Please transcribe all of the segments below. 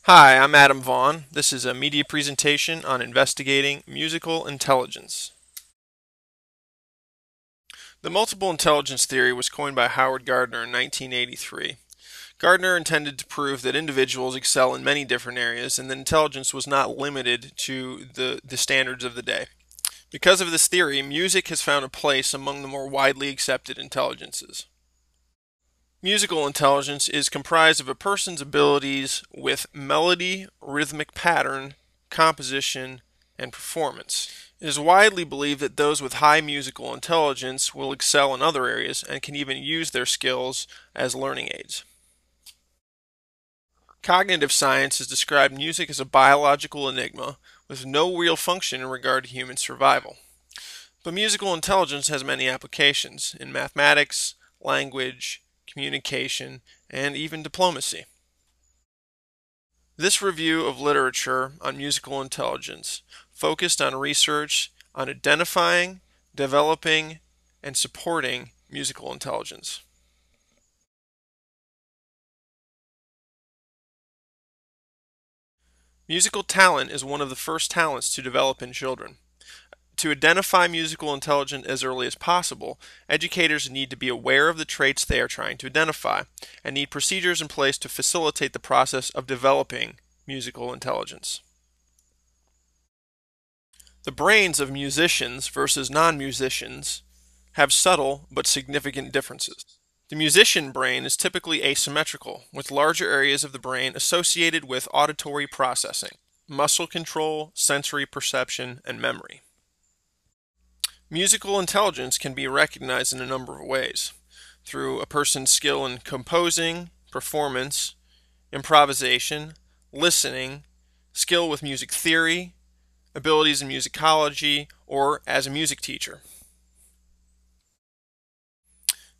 Hi, I'm Adam Vaughn. This is a media presentation on investigating musical intelligence. The multiple intelligence theory was coined by Howard Gardner in 1983. Gardner intended to prove that individuals excel in many different areas and that intelligence was not limited to the standards of the day. Because of this theory, music has found a place among the more widely accepted intelligences. Musical intelligence is comprised of a person's abilities with melody, rhythmic pattern, composition, and performance. It is widely believed that those with high musical intelligence will excel in other areas and can even use their skills as learning aids. Cognitive science has described music as a biological enigma with no real function in regard to human survival. But musical intelligence has many applications in mathematics, language, communication, and even diplomacy. This review of literature on musical intelligence focused on research on identifying, developing, and supporting musical intelligence. Musical talent is one of the first talents to develop in children. To identify musical intelligence as early as possible, educators need to be aware of the traits they are trying to identify and need procedures in place to facilitate the process of developing musical intelligence. The brains of musicians versus non-musicians have subtle but significant differences. The musician brain is typically asymmetrical, with larger areas of the brain associated with auditory processing, muscle control, sensory perception, and memory. Musical intelligence can be recognized in a number of ways, through a person's skill in composing, performance, improvisation, listening, skill with music theory, abilities in musicology, or as a music teacher.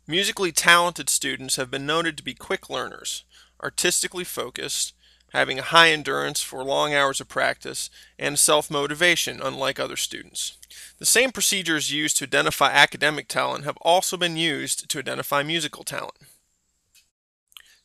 Musically talented students have been noted to be quick learners, artistically focused, having a high endurance for long hours of practice, and self-motivation, unlike other students. The same procedures used to identify academic talent have also been used to identify musical talent.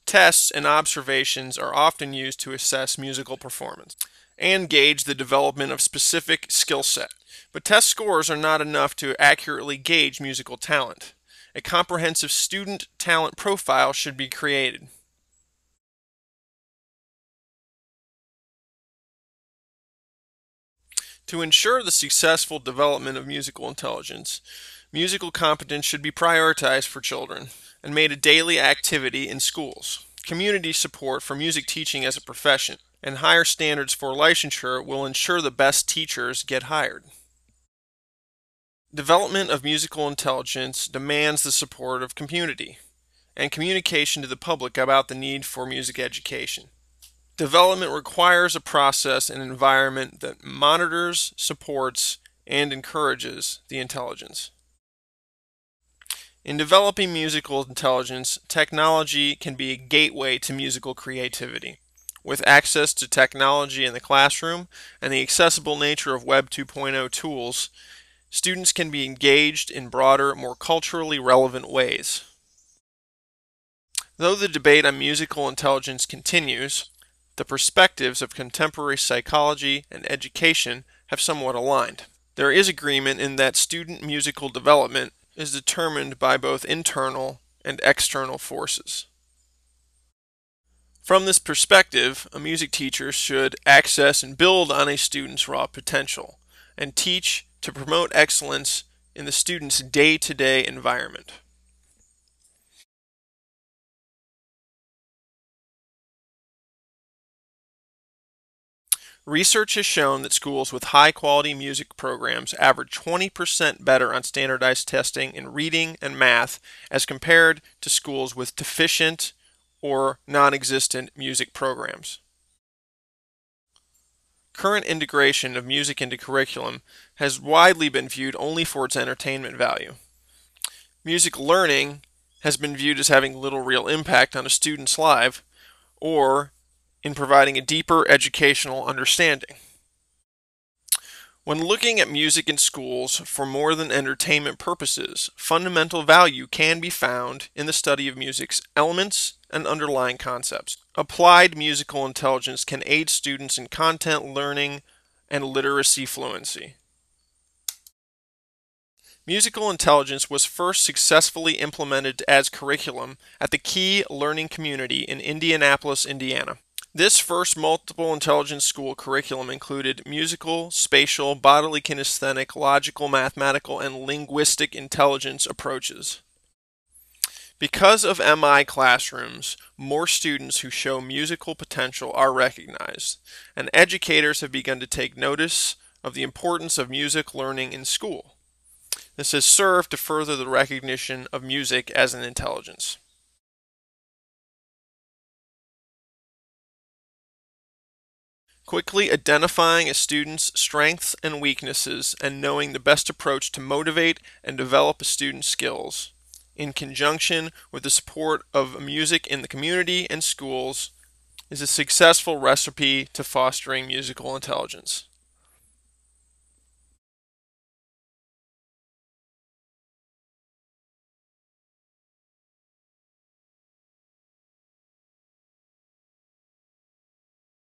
Tests and observations are often used to assess musical performance and gauge the development of specific skill set. But test scores are not enough to accurately gauge musical talent. A comprehensive student talent profile should be created. To ensure the successful development of musical intelligence, musical competence should be prioritized for children and made a daily activity in schools. Community support for music teaching as a profession and higher standards for licensure will ensure the best teachers get hired. Development of musical intelligence demands the support of community and communication to the public about the need for music education. Development requires a process and environment that monitors, supports, and encourages the intelligence. In developing musical intelligence, technology can be a gateway to musical creativity. With access to technology in the classroom and the accessible nature of Web 2.0 tools, students can be engaged in broader, more culturally relevant ways. Though the debate on musical intelligence continues, the perspectives of contemporary psychology and education have somewhat aligned. There is agreement in that student musical development is determined by both internal and external forces. From this perspective, a music teacher should access and build on a student's raw potential and teach to promote excellence in the student's day-to-day environment. Research has shown that schools with high-quality music programs average 20% better on standardized testing in reading and math as compared to schools with deficient or non-existent music programs. Current integration of music into curriculum has widely been viewed only for its entertainment value. Music learning has been viewed as having little real impact on a student's life or in providing a deeper educational understanding. When looking at music in schools for more than entertainment purposes, fundamental value can be found in the study of music's elements and underlying concepts. Applied musical intelligence can aid students in content learning and literacy fluency. Musical intelligence was first successfully implemented as curriculum at the Key Learning Community in Indianapolis, Indiana. This first multiple intelligence school curriculum included musical, spatial, bodily kinesthetic, logical, mathematical, and linguistic intelligence approaches. Because of MI classrooms, more students who show musical potential are recognized, and educators have begun to take notice of the importance of music learning in school. This has served to further the recognition of music as an intelligence. Quickly identifying a student's strengths and weaknesses and knowing the best approach to motivate and develop a student's skills, in conjunction with the support of music in the community and schools, is a successful recipe to fostering musical intelligence.